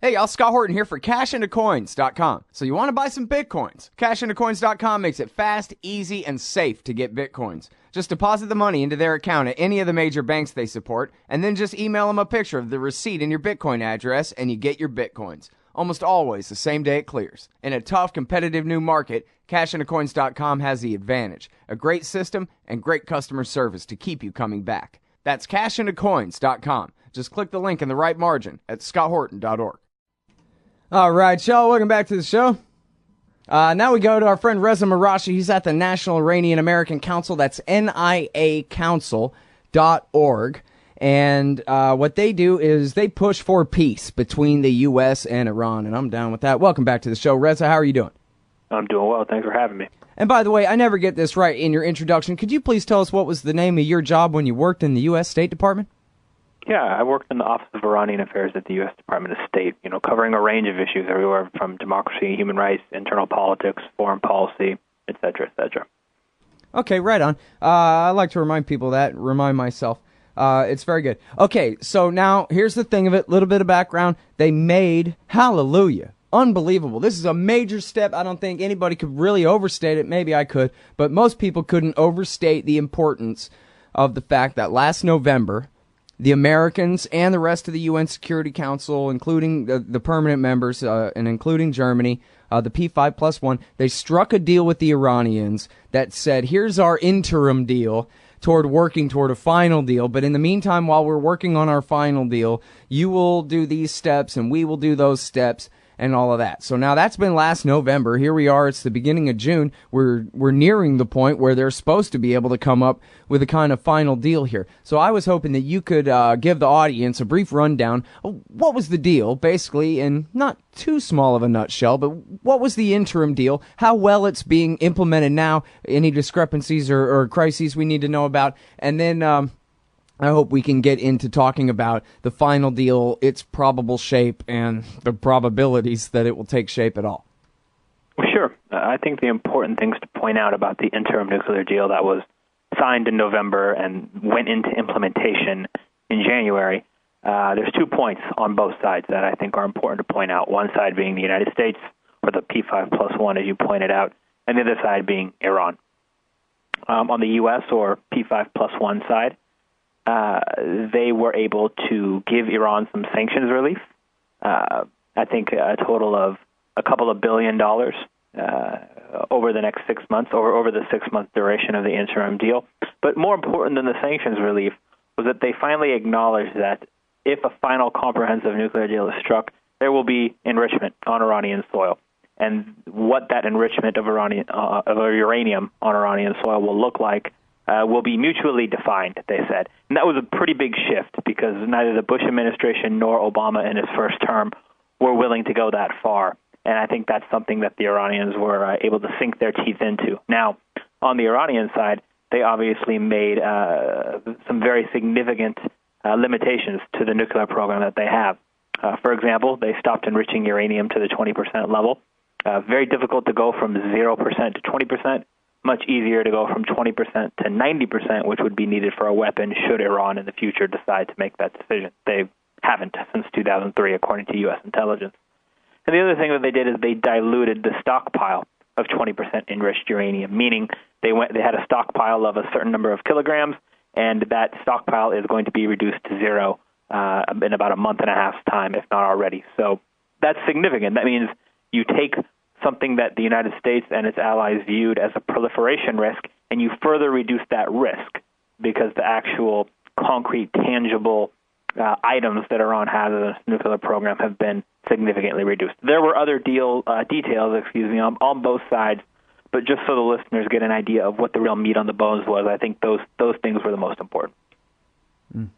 Hey, y'all, Scott Horton here for cashintocoins.com. So you want to buy some Bitcoins? Cashintocoins.com makes it fast, easy, and safe to get Bitcoins. Just deposit the money into their account at any of the major banks they support, and then just email them a picture of the receipt and your Bitcoin address, and you get your Bitcoins. Almost always the same day it clears. In a tough, competitive new market, cashintocoins.com has the advantage. A great system and great customer service to keep you coming back. That's cashintocoins.com. Just click the link in the right margin at scotthorton.org. All right, y'all, welcome back to the show. Now we go to our friend Reza Marashi. He's at the National Iranian American Council. That's niacouncil.org. And what they do is they push for peace between the U.S. and Iran, and I'm down with that. Welcome back to the show. Reza, how are you doing? I'm doing well. Thanks for having me. And by the way, I never get this right in your introduction. Could you please tell us what was the name of your job when you worked in the U.S. State Department? Yeah, I worked in the Office of Iranian Affairs at the U.S. Department of State, covering a range of issues, everywhere from democracy, human rights, internal politics, foreign policy, et cetera, et cetera. Okay, right on. I like to remind people that, remind myself. It's very good. Okay, so now here's the thing of it, a little bit of background. They made, hallelujah, unbelievable. This is a major step. I don't think anybody could really overstate it. Maybe I could, but most people couldn't overstate the importance of the fact that last November, the Americans and the rest of the UN Security Council, including the permanent members and including Germany, the P5+1, they struck a deal with the Iranians that said, here's our interim deal toward working toward a final deal. But in the meantime, while we're working on our final deal, you will do these steps and we will do those steps and all of that. So now that's been last November. Here we are. It's the beginning of June. We're nearing the point where they're supposed to be able to come up with a kind of final deal here. So I was hoping that you could give the audience a brief rundown of what was the deal, basically, in not too small of a nutshell, but what was the interim deal, how well it's being implemented now, any discrepancies or crises we need to know about, and then I hope we can get into talking about the final deal, its probable shape, and the probabilities that it will take shape at all. Well, sure. I think the important things to point out about the interim nuclear deal that was signed in November and went into implementation in January, there's 2 points on both sides that I think are important to point out. One side being the United States, or the P5+1, as you pointed out, and the other side being Iran. On the U.S. or P5+1 side, they were able to give Iran some sanctions relief. I think a total of a couple of $2 billion over the next 6 months, or over the 6-month duration of the interim deal. But more important than the sanctions relief was that they finally acknowledged that if a final comprehensive nuclear deal is struck, there will be enrichment on Iranian soil. And what that enrichment of uranium on Iranian soil will look like will be mutually defined, they said. And that was a pretty big shift because neither the Bush administration nor Obama in his first term were willing to go that far. And I think that's something that the Iranians were able to sink their teeth into. Now, on the Iranian side, they obviously made some very significant limitations to the nuclear program that they have. For example, they stopped enriching uranium to the 20% level. Very difficult to go from 0% to 20%. Much easier to go from 20% to 90%, which would be needed for a weapon should Iran in the future decide to make that decision. They haven't since 2003, according to U.S. intelligence. And the other thing that they did is they diluted the stockpile of 20% enriched uranium, meaning they had a stockpile of a certain number of kilograms, and that stockpile is going to be reduced to zero in about a month and a half's time, if not already. So that's significant. That means you take something that the United States and its allies viewed as a proliferation risk, and you further reduce that risk because the actual concrete, tangible items that Iran has in its nuclear program have been significantly reduced. There were other details, on both sides, but just so the listeners get an idea of what the real meat on the bones was, I think those things were the most important. All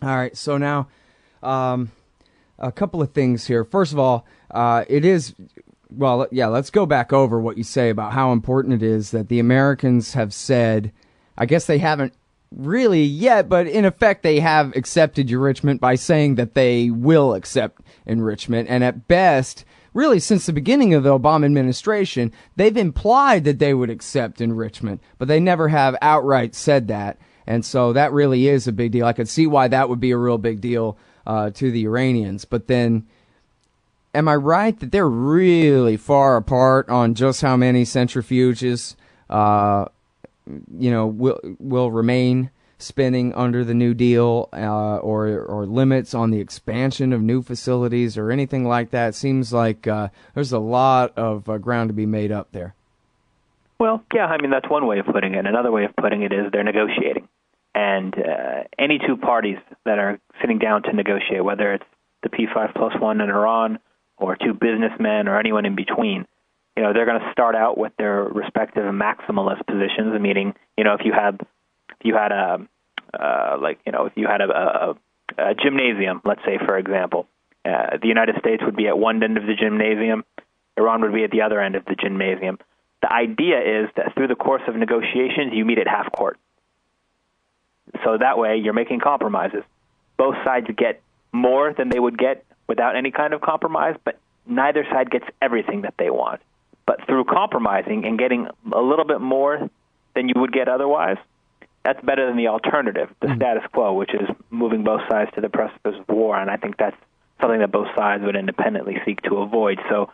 right, so now a couple of things here. First of all, let's go back over what you say about how important it is that the Americans have said, I guess they haven't really yet, but in effect they have accepted enrichment by saying that they will accept enrichment. And at best, really since the beginning of the Obama administration, they've implied that they would accept enrichment, but they never have outright said that. And so that really is a big deal. I could see why that would be a real big deal to the Iranians. But then am I right that they're really far apart on just how many centrifuges, will remain spinning under the New Deal, or limits on the expansion of new facilities or anything like that? It seems like there's a lot of ground to be made up there. Well, yeah, I mean, that's one way of putting it. Another way of putting it is they're negotiating. And any two parties that are sitting down to negotiate, whether it's the P5+1 in Iran or two businessmen or anyone in between, they're going to start out with their respective maximalist positions, meaning, if you had a gymnasium, let's say, for example, the United States would be at one end of the gymnasium, Iran would be at the other end of the gymnasium. The idea is that through the course of negotiations, you meet at half court. So that way, you're making compromises. Both sides get more than they would get without any kind of compromise, but neither side gets everything that they want. But through compromising and getting a little bit more than you would get otherwise, that's better than the alternative, the status quo, which is moving both sides to the precipice of war. And I think that's something that both sides would independently seek to avoid. So,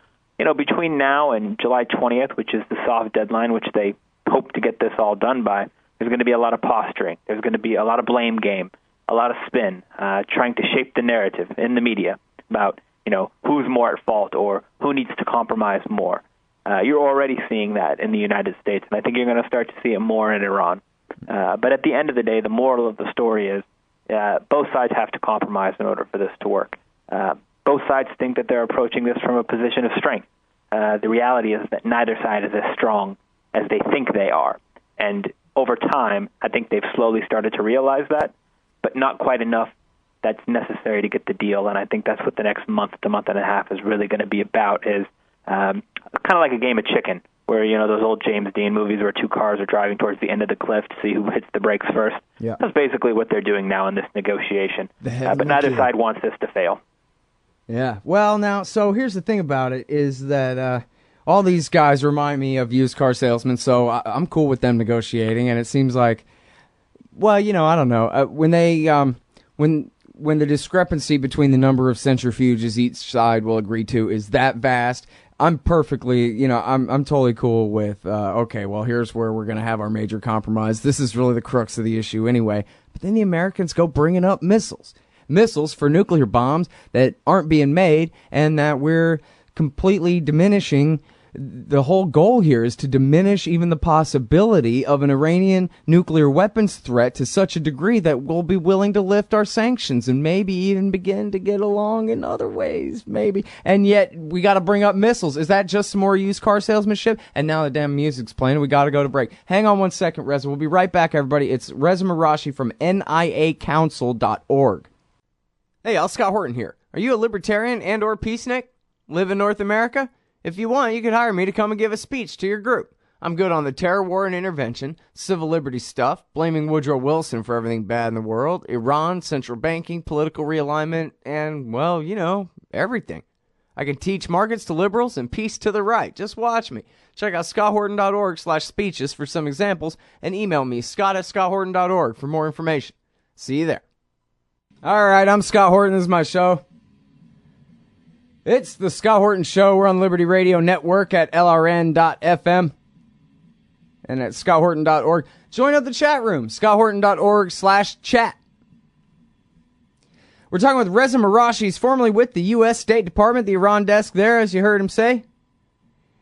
between now and July 20th, which is the soft deadline, which they hope to get this all done by, there's going to be a lot of posturing. There's going to be a lot of blame game, a lot of spin, trying to shape the narrative in the media about, who's more at fault or who needs to compromise more. You're already seeing that in the United States, and I think you're going to start to see it more in Iran. But at the end of the day, the moral of the story is both sides have to compromise in order for this to work. Both sides think that they're approaching this from a position of strength. The reality is that neither side is as strong as they think they are. And over time, I think they've slowly started to realize that, but not quite enough that's necessary to get the deal. And I think that's what the next month to month and a half is really going to be about, is kind of like a game of chicken, where, those old James Dean movies where two cars are driving towards the end of the cliff to see who hits the brakes first. Yeah. That's basically what they're doing now in this negotiation. But neither side wants this to fail. Yeah. Well, now, so here's the thing about it is that all these guys remind me of used car salesmen, so I'm cool with them negotiating, and it seems like, well, I don't know. When they when the discrepancy between the number of centrifuges each side will agree to is that vast, I'm perfectly, I'm totally cool with, okay, well, here's where we're going to have our major compromise. This is really the crux of the issue anyway. But then the Americans go bringing up missiles for nuclear bombs that aren't being made, and that we're completely diminishing. The whole goal here is to diminish even the possibility of an Iranian nuclear weapons threat to such a degree that we'll be willing to lift our sanctions and maybe even begin to get along in other ways, maybe. And yet, we got to bring up missiles. Is that just some more used car salesmanship? And now the damn music's playing. We got to go to break. Hang on one second, Reza. We'll be right back, everybody. It's Reza Marashi from niacouncil.org. Hey, y'all, Scott Horton here. Are you a libertarian and or peacenik? Live in North America? If you want, you could hire me to come and give a speech to your group. I'm good on the terror war and intervention, civil liberty stuff, blaming Woodrow Wilson for everything bad in the world, Iran, central banking, political realignment, and, well, everything. I can teach markets to liberals and peace to the right. Just watch me. Check out scotthorton.org/speeches for some examples, and email me, scott@scotthorton.org, for more information. See you there. All right, I'm Scott Horton. This is my show. It's the Scott Horton Show. We're on Liberty Radio Network at LRN.FM and at scotthorton.org. Join up the chat room, scotthorton.org/chat. We're talking with Reza Marashi. He's formerly with the U.S. State Department, the Iran desk there, as you heard him say.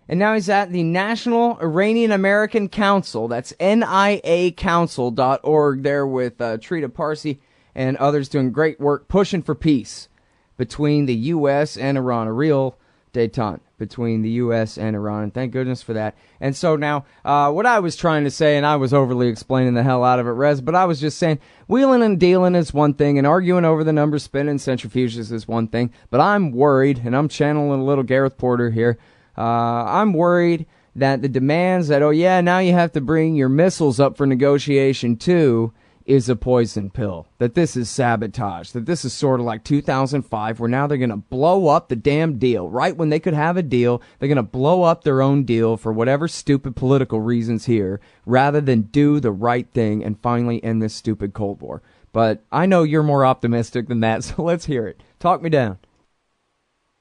And now he's at the National Iranian American Council. That's niacouncil.org there with Trita Parsi and others doing great work pushing for peace between the U.S. and Iran, a real détente between the U.S. and Iran, and thank goodness for that. And so now, what I was trying to say, and I was overly explaining the hell out of it, Rez, but I was just saying, wheeling and dealing is one thing, and arguing over the numbers, spinning centrifuges is one thing, but I'm worried, and I'm channeling a little Gareth Porter here, I'm worried that the demands that, oh yeah, now you have to bring your missiles up for negotiation too, is a poison pill, that this is sabotage, that this is sort of like 2005, where now they're going to blow up the damn deal. Right when they could have a deal, they're going to blow up their own deal for whatever stupid political reasons here, rather than do the right thing and finally end this stupid Cold War. But I know you're more optimistic than that, so let's hear it. Talk me down.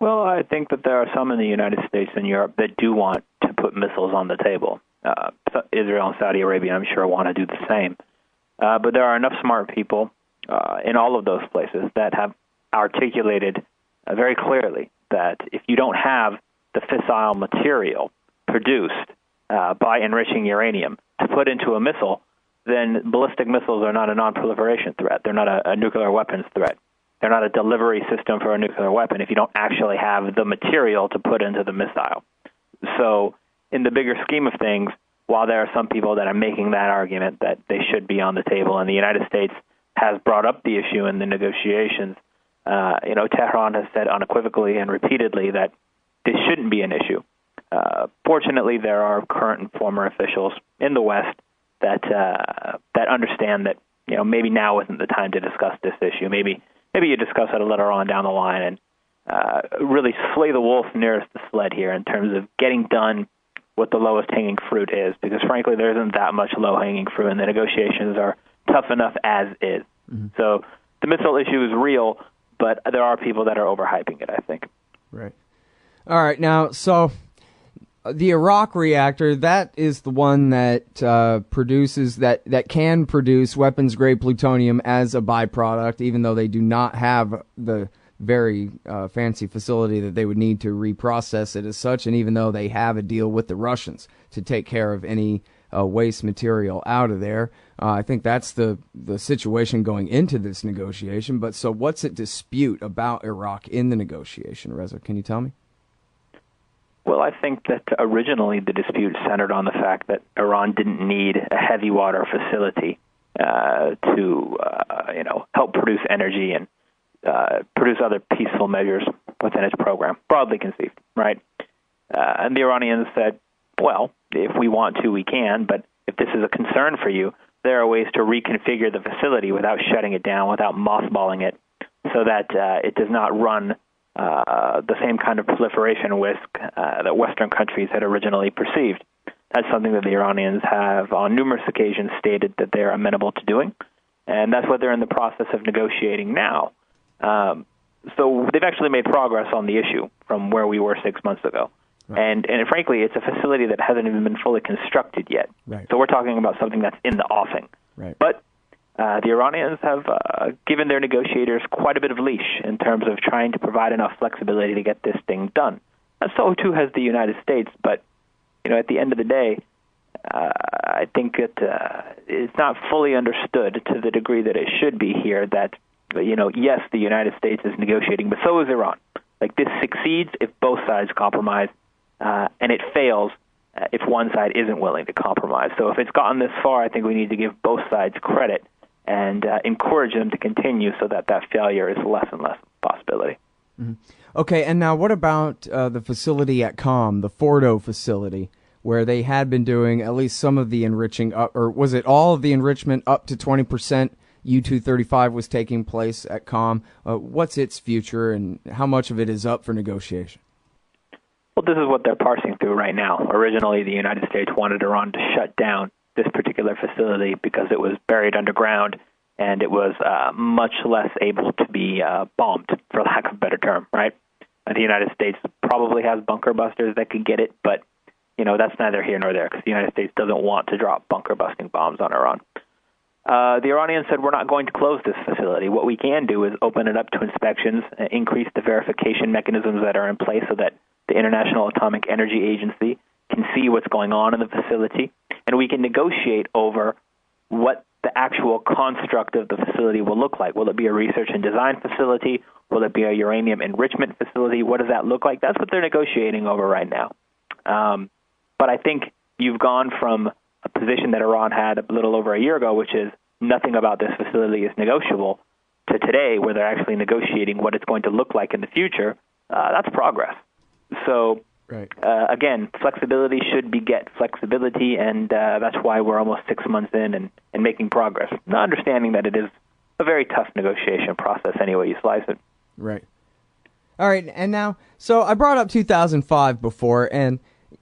Well, I think that there are some in the United States and Europe that do want to put missiles on the table. Israel and Saudi Arabia, I'm sure, want to do the same. But there are enough smart people in all of those places that have articulated very clearly that if you don't have the fissile material produced by enriching uranium to put into a missile, then ballistic missiles are not a non-proliferation threat. They're not a nuclear weapons threat. They're not a delivery system for a nuclear weapon if you don't actually have the material to put into the missile. So in the bigger scheme of things, while there are some people that are making that argument that they should be on the table, and the United States has brought up the issue in the negotiations, Tehran has said unequivocally and repeatedly that this shouldn't be an issue. Fortunately, there are current and former officials in the West that understand that maybe now isn't the time to discuss this issue. Maybe you discuss it later on down the line and really slay the wolf nearest the sled here in terms of getting done what the lowest hanging fruit is, because frankly there isn't that much low hanging fruit, and the negotiations are tough enough as is. Mm-hmm. So the missile issue is real, but there are people that are overhyping it, I think. Right. All right. Now, so the Iraq reactor, that is the one that produces that can produce weapons grade plutonium as a byproduct, even though they do not have the very fancy facility that they would need to reprocess it as such, and even though they have a deal with the Russians to take care of any waste material out of there. I think that's the situation going into this negotiation. But so what's at dispute about Iraq in the negotiation, Reza? Can you tell me? Well, I think that originally the dispute centered on the fact that Iran didn't need a heavy water facility to help produce energy and produce other peaceful measures within its program, broadly conceived, right? And the Iranians said, well, if we want to, we can, but if this is a concern for you, there are ways to reconfigure the facility without shutting it down, without mothballing it, so that it does not run the same kind of proliferation risk that Western countries had originally perceived. That's something that the Iranians have on numerous occasions stated that they are amenable to doing, and that's what they're in the process of negotiating now. So they've actually made progress on the issue from where we were 6 months ago. Right. And frankly, it's a facility that hasn't even been fully constructed yet. Right. So we're talking about something that's in the offing. Right. But the Iranians have given their negotiators quite a bit of leash in terms of trying to provide enough flexibility to get this thing done. And so, too, has the United States. But, at the end of the day, I think that it's not fully understood to the degree that it should be here that, yes, the United States is negotiating, but so is Iran. Like, this succeeds if both sides compromise, and it fails if one side isn't willing to compromise. So if it's gotten this far, I think we need to give both sides credit and encourage them to continue so that failure is less and less a possibility. Mm-hmm. Okay, and now what about the facility at Qom, the Fordo facility, where they had been doing at least some of the enriching, or was it all of the enrichment up to 20%? U-235 was taking place at Qom. What's its future, and how much of it is up for negotiation? Well, this is what they're parsing through right now. Originally, the United States wanted Iran to shut down this particular facility because it was buried underground and it was much less able to be bombed, for lack of a better term, right? The United States probably has bunker busters that could get it, but that's neither here nor there because the United States doesn't want to drop bunker-busting bombs on Iran. The Iranians said, we're not going to close this facility. What we can do is open it up to inspections, increase the verification mechanisms that are in place so that the International Atomic Energy Agency can see what's going on in the facility, and we can negotiate over what the actual construct of the facility will look like. Will it be a research and design facility? Will it be a uranium enrichment facility? What does that look like? That's what they're negotiating over right now. But I think you've gone from a position that Iran had a little over a year ago, which is nothing about this facility is negotiable, to today where they're actually negotiating what it's going to look like in the future. That's progress. So, right. Again, flexibility should beget flexibility, and that's why we're almost 6 months in and making progress. Not understanding that it is a very tough negotiation process any way you slice it. Right. All right, and now, so I brought up 2005 before, and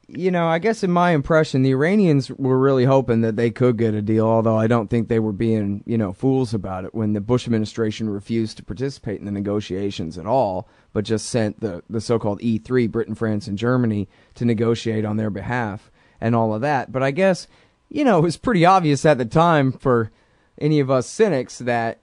I guess in my impression, the Iranians were really hoping that they could get a deal, although I don't think they were being, fools about it when the Bush administration refused to participate in the negotiations at all, but just sent the so-called E3, Britain, France, and Germany, to negotiate on their behalf and all of that. But I guess, it was pretty obvious at the time for any of us cynics that,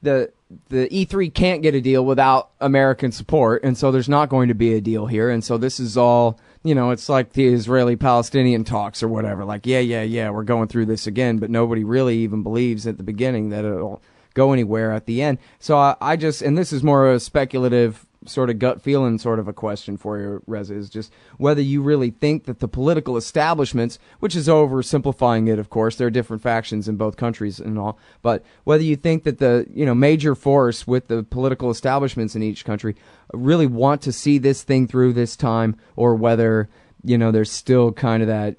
the E3 can't get a deal without American support, and so there's not going to be a deal here. And so this is all, it's like the Israeli-Palestinian talks or whatever. Like, yeah, we're going through this again, but nobody really even believes at the beginning that it'll go anywhere at the end. So I just, and this is more a speculative sort of gut feeling sort of a question for you, Reza, is just whether you really think that the political establishments, which is oversimplifying it, of course, there are different factions in both countries and all, but whether you think that the, major force with the political establishments in each country really want to see this thing through this time, or whether, there's still kind of that,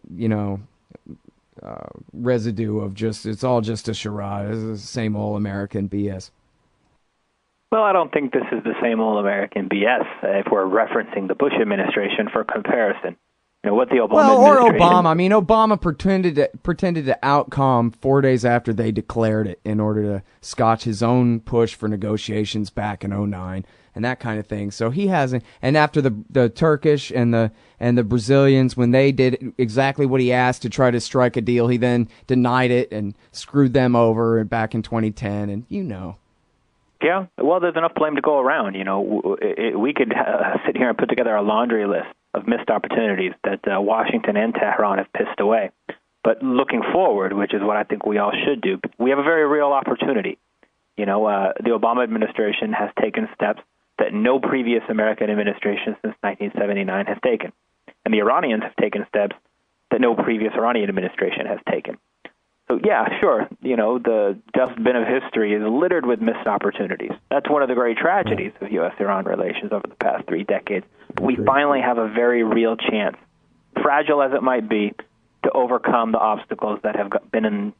residue of just, it's all just a charade, it's the same old American BS. Well, I don't think this is the same old American BS if we're referencing the Bush administration for comparison. What the Obama administration... Or Obama. I mean, Obama pretended to outcom 4 days after they declared it in order to scotch his own push for negotiations back in 2009 and that kind of thing. So he hasn't... And after the Turkish and the Brazilians, when they did exactly what he asked to try to strike a deal, he then denied it and screwed them over back in 2010, and Yeah, well, there's enough blame to go around. We could sit here and put together a laundry list of missed opportunities that Washington and Tehran have pissed away. But looking forward, which is what I think we all should do, we have a very real opportunity. The Obama administration has taken steps that no previous American administration since 1979 has taken. And the Iranians have taken steps that no previous Iranian administration has taken. So, yeah, sure, the dustbin of history is littered with missed opportunities. That's one of the great tragedies of U.S.-Iran relations over the past 3 decades. We finally have a very real chance, fragile as it might be, to overcome the obstacles that have been,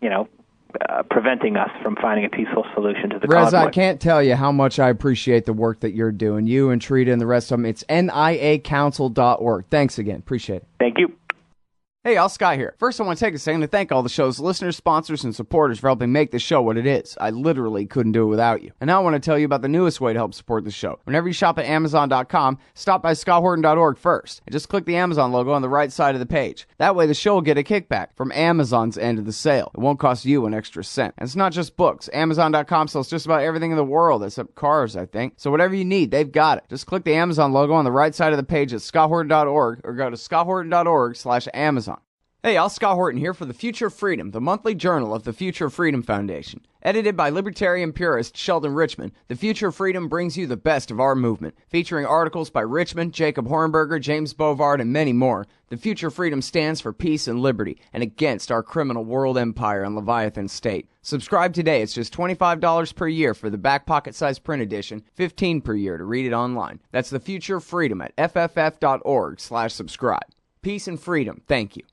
preventing us from finding a peaceful solution to the conflict. Reza, I can't tell you how much I appreciate the work that you're doing, you and Trita and the rest of them. It's niacouncil.org. Thanks again. Appreciate it. Thank you. Hey, y'all, Sky here. First, I want to take a second to thank all the show's listeners, sponsors, and supporters for helping make the show what it is. I literally couldn't do it without you. And now I want to tell you about the newest way to help support the show. Whenever you shop at Amazon.com, stop by ScottHorton.org first, and just click the Amazon logo on the right side of the page. That way, the show will get a kickback from Amazon's end of the sale. It won't cost you an extra cent. And it's not just books. Amazon.com sells just about everything in the world, except cars, I think. So whatever you need, they've got it. Just click the Amazon logo on the right side of the page at ScottHorton.org, or go to ScottHorton.org/Amazon. Hey, y'all, Scott Horton here for The Future of Freedom, the monthly journal of the Future of Freedom Foundation. Edited by libertarian purist Sheldon Richman, The Future of Freedom brings you the best of our movement, featuring articles by Richman, Jacob Hornberger, James Bovard, and many more. The Future of Freedom stands for peace and liberty, and against our criminal world empire and Leviathan state. Subscribe today. It's just $25 per year for the back pocket size print edition, $15 per year to read it online. That's The Future of Freedom at fff.org/subscribe. Peace and freedom. Thank you.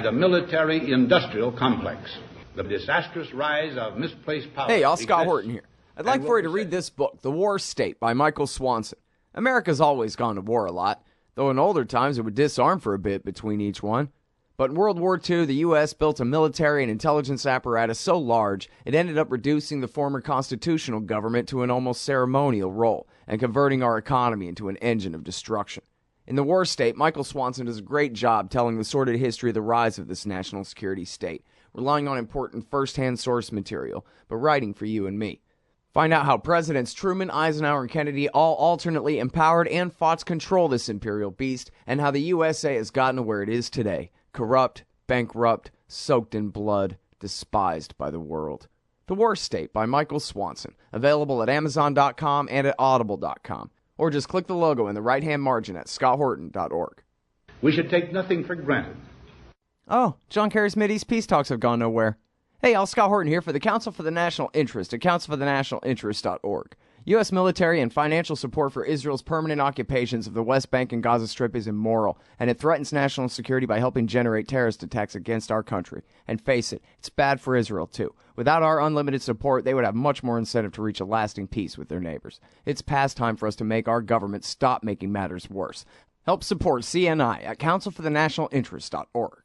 The military-industrial complex, the disastrous rise of misplaced power. Hey, y'all, Scott Horton here. I'd like for you to read this book, The War State, by Michael Swanson. America's always gone to war a lot, though in older times it would disarm for a bit between each one. But in World War II, the U.S. built a military and intelligence apparatus so large, it ended up reducing the former constitutional government to an almost ceremonial role, and converting our economy into an engine of destruction. In The War State, Michael Swanson does a great job telling the sordid history of the rise of this national security state, relying on important first-hand source material, but writing for you and me. Find out how Presidents Truman, Eisenhower, and Kennedy all alternately empowered and fought to control this imperial beast, and how the USA has gotten to where it is today, corrupt, bankrupt, soaked in blood, despised by the world. The War State by Michael Swanson, available at Amazon.com and at Audible.com. Or just click the logo in the right-hand margin at ScottHorton.org. We should take nothing for granted. Oh, John Kerry's Mideast peace talks have gone nowhere. Hey, y'all, Scott Horton here for the Council for the National Interest at councilforthenationalinterest.org. U.S. military and financial support for Israel's permanent occupations of the West Bank and Gaza Strip is immoral, and it threatens national security by helping generate terrorist attacks against our country. And face it, it's bad for Israel, too. Without our unlimited support, they would have much more incentive to reach a lasting peace with their neighbors. It's past time for us to make our government stop making matters worse. Help support CNI at councilforthenationalinterest.org.